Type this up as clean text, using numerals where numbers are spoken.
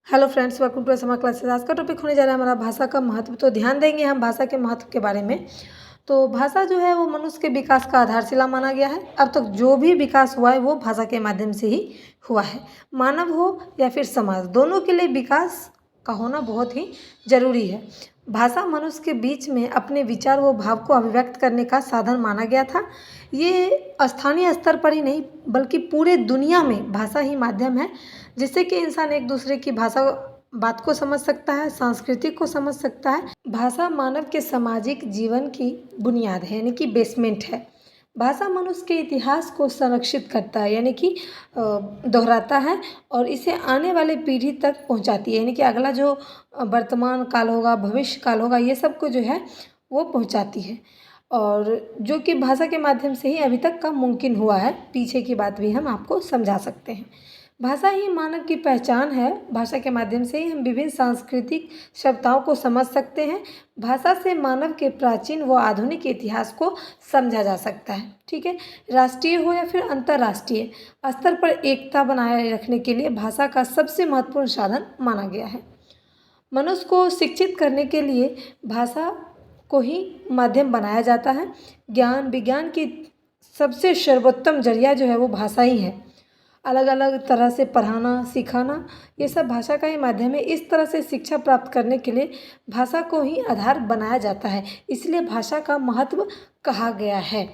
Hello friends, welcome to समा classes. आज का टॉपिक होने जा रहा है हमारा भाषा का महत्व। तो ध्यान देंगे हम भाषा के महत्व के बारे में। तो भाषा जो है वो मनुष्य के विकास का आधारशिला माना गया है। अब तक जो भी विकास हुआ है वो भाषा के माध्यम से ही हुआ है। मानव हो या फिर समाज, दोनों के लिए विकास का होना बहुत ही जरूरी है। भाषा मनुष्य के बीच में अपने विचार व भाव को अभिव्यक्त करने का साधन माना गया था। ये स्थानीय स्तर पर ही नहीं बल्कि पूरे दुनिया में भाषा ही माध्यम है जिससे कि इंसान एक दूसरे की भाषा बात को समझ सकता है, संस्कृति को समझ सकता है। भाषा मानव के सामाजिक जीवन की बुनियाद है, यानी कि बेसमेंट है। भाषा मनुष्य के इतिहास को संरक्षित करता है, यानी कि दोहराता है और इसे आने वाले पीढ़ी तक पहुंचाती है, यानी कि अगला जो वर्तमान काल होगा, भविष्य काल होगा, ये सब को जो है वो पहुंचाती है। और जो कि भाषा के माध्यम से ही अभी तक का मुमकिन हुआ है। पीछे की बात भी हम आपको समझा सकते हैं। भाषा ही मानव की पहचान है। भाषा के माध्यम से ही हम विभिन्न सांस्कृतिक सभ्यताओं को समझ सकते हैं। भाषा से मानव के प्राचीन व आधुनिक इतिहास को समझा जा सकता है। ठीक है, राष्ट्रीय हो या फिर अंतर्राष्ट्रीय स्तर पर एकता बनाए रखने के लिए भाषा का सबसे महत्वपूर्ण साधन माना गया है। मनुष्य को शिक्षित करने के लिए भाषा को ही माध्यम बनाया जाता है। ज्ञान विज्ञान की सबसे सर्वोत्तम जरिया जो है वो भाषा ही है। अलग अलग तरह से पढ़ाना सिखाना ये सब भाषा का ही माध्यम है। इस तरह से शिक्षा प्राप्त करने के लिए भाषा को ही आधार बनाया जाता है, इसलिए भाषा का महत्व कहा गया है।